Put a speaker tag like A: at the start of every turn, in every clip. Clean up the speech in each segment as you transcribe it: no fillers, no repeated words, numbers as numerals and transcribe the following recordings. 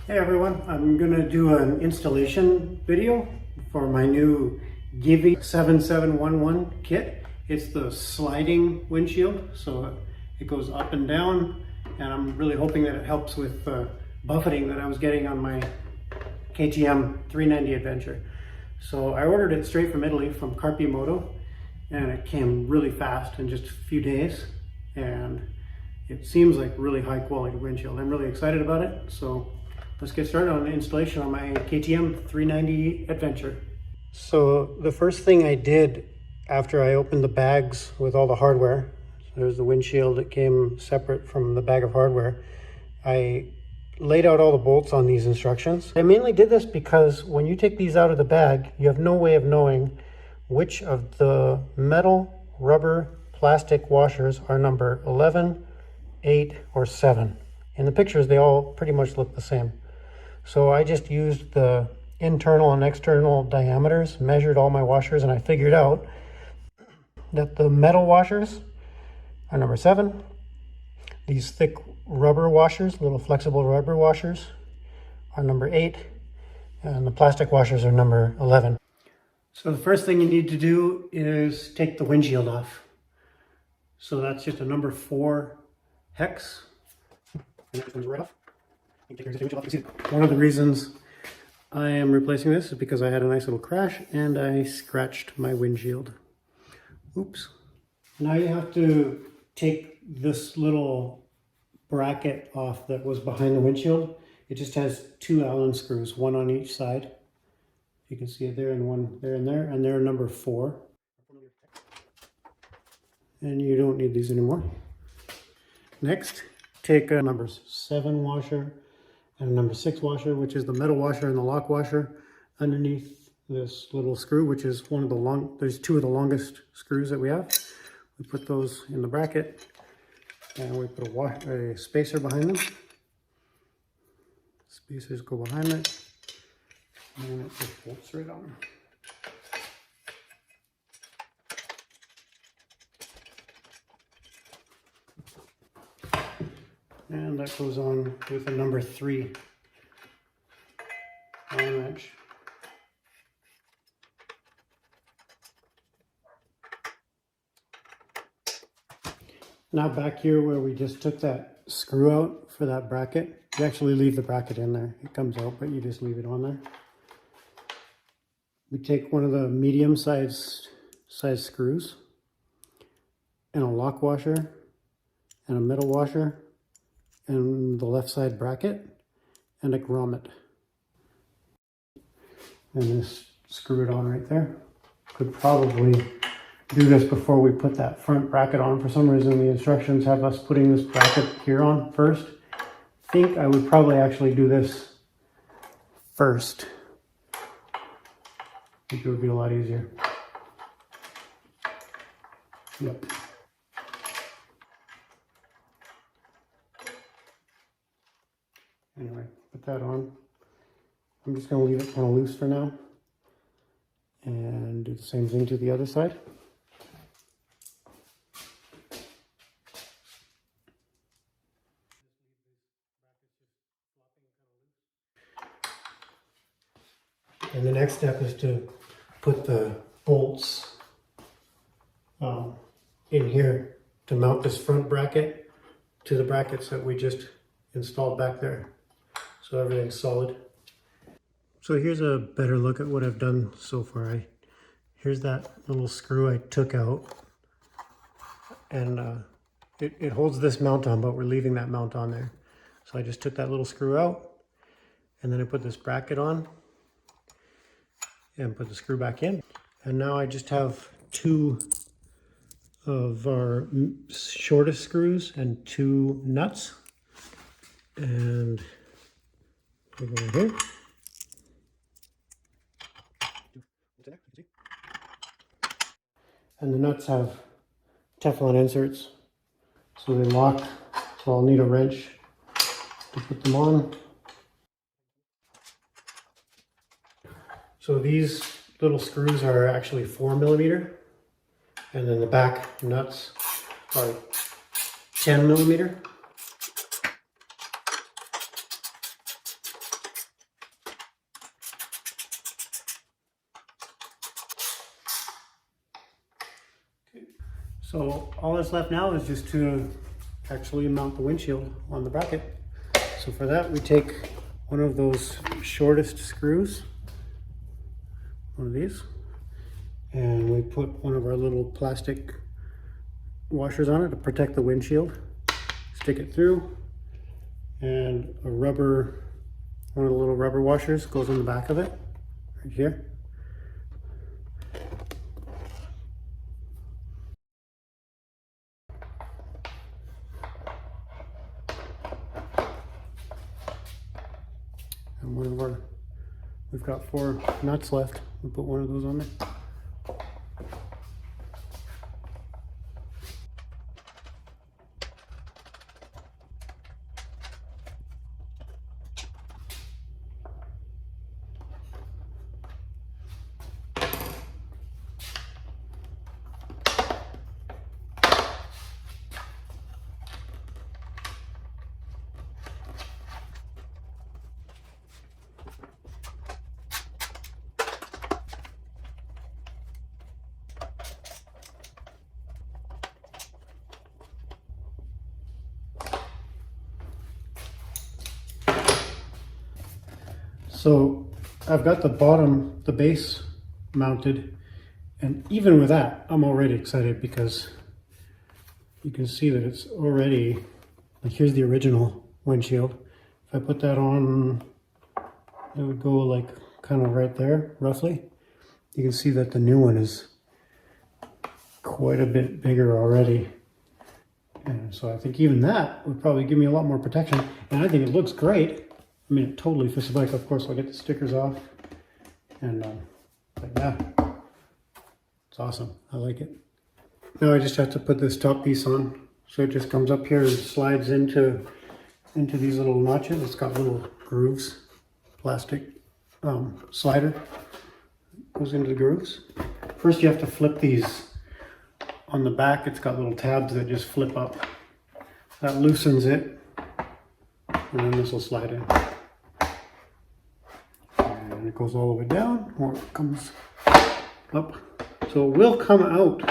A: Hey everyone, I'm going to do an installation video for my new Givi 7711 kit. It's the sliding windshield, so it goes up and down, and I'm really hoping that it helps with buffeting that I was getting on my KTM 390 Adventure. So I ordered it straight from Italy, from Moto, and it came really fast in just a few days, and it seems like really high quality windshield. I'm really excited about it, so let's get started on the installation on my KTM 390 Adventure. So the first thing I did after I opened the bags with all the hardware, there's the windshield that came separate from the bag of hardware, I laid out all the bolts on these instructions. I mainly did this because when you take these out of the bag, you have no way of knowing which of the metal, rubber, plastic washers are number 11, 8, or 7. In the pictures, they all pretty much look the same. So I just used the internal and external diameters, measured all my washers, and I figured out that the metal washers are number 7. These thick rubber washers, little flexible rubber washers, are number 8. And the plastic washers are number 11. So the first thing you need to do is take the windshield off. So that's just a number 4 hex. And that comes right off. One of the reasons I am replacing this is because I had a nice little crash and I scratched my windshield. Oops. Now you have to take this little bracket off that was behind the windshield. It just has 2 Allen screws, one on each side. You can see it there and one there and there, and they're number 4. And you don't need these anymore. Next, take a number 7 washer and a number 6 washer, which is the metal washer and the lock washer, underneath this little screw, which is one of the there's 2 of the longest screws that we have. We put those in the bracket, and we put a spacer behind them. Spacers go behind it, and it just bolts right on. And that goes on with a number 3 Allen wrench. Now back here where we just took that screw out for that bracket, you actually leave the bracket in there. It comes out, but you just leave it on there. We take one of the medium-sized screws and a lock washer and a metal washer and the left side bracket and a grommet, and just screw it on right there. Could probably do this before we put that front bracket on. For some reason the instructions have us putting this bracket here on first. I think I would probably actually do this first. I think it would be a lot easier. Yep. Anyway, put that on. I'm just going to leave it kind of loose for now and do the same thing to the other side. And the next step is to put the bolts in here to mount this front bracket to the brackets that we just installed back there, so everything's solid. So here's a better look at what I've done so far. Here's that little screw I took out, and it holds this mount on, but we're leaving that mount on there. So I just took that little screw out, and then I put this bracket on and put the screw back in. And now I just have 2 of our shortest screws and 2 nuts. And we're going here. And the nuts have Teflon inserts, so they lock, so I'll need a wrench to put them on. So these little screws are actually 4mm, and then the back nuts are 10mm. So all that's left now is just to actually mount the windshield on the bracket. So for that, we take one of those shortest screws, one of these, and we put one of our little plastic washers on it to protect the windshield. Stick it through, and a rubber, one of the little rubber washers goes on the back of it, right here. And one of our, we've got 4 nuts left. We'll put one of those on there. So I've got the bottom, the base mounted, and even with that, I'm already excited because you can see that it's already, like here's the original windshield. If I put that on, it would go like kind of right there, roughly. You can see that the new one is quite a bit bigger already. And so I think even that would probably give me a lot more protection. And I think it looks great. I mean, it totally fits the bike. Of course, I'll get the stickers off. And but yeah, it's awesome. I like it. Now I just have to put this top piece on. So it just comes up here and slides into these little notches. It's got little grooves, plastic slider goes into the grooves. First you have to flip these on the back. It's got little tabs that just flip up. That loosens it, and then this will slide in. And it goes all the way down, or it comes up. So it will come out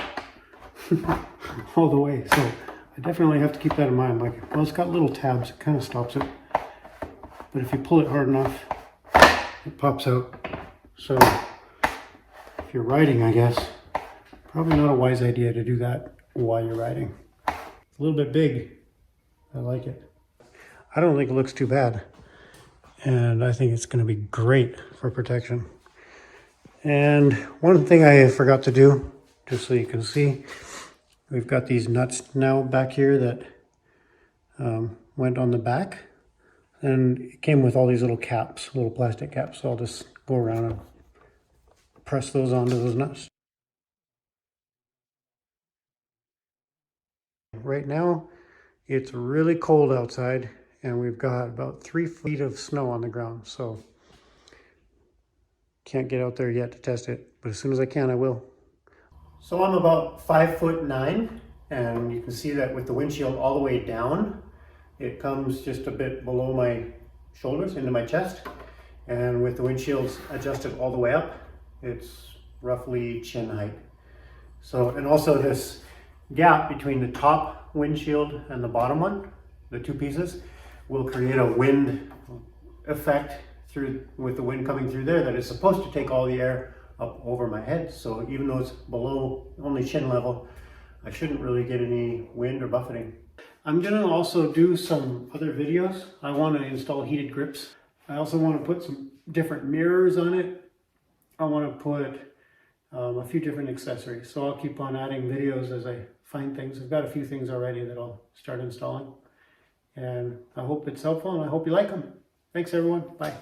A: all the way. So I definitely have to keep that in mind. Like, well, it's got little tabs, it kind of stops it. But if you pull it hard enough, it pops out. So if you're riding, I guess, probably not a wise idea to do that while you're riding. It's a little bit big. I like it. I don't think it looks too bad. And I think it's going to be great for protection. And one thing I forgot to do, just so you can see, we've got these nuts now back here that went on the back. And it came with all these little caps, little plastic caps. So I'll just go around and press those onto those nuts. Right now, it's really cold outside, and we've got about 3 feet of snow on the ground. So can't get out there yet to test it, but as soon as I can, I will. So I'm about 5'9", and you can see that with the windshield all the way down, it comes just a bit below my shoulders into my chest. And with the windshields adjusted all the way up, it's roughly chin height. So, and also this gap between the top windshield and the bottom one, the 2 pieces, will create a wind effect through, with the wind coming through there, that is supposed to take all the air up over my head. So even though it's below only chin level, I shouldn't really get any wind or buffeting. I'm gonna also do some other videos. I want to install heated grips. I also want to put some different mirrors on it. I want to put a few different accessories. So I'll keep on adding videos as I find things. I've got a few things already that I'll start installing. And I hope it's helpful, and I hope you like them. Thanks everyone, bye.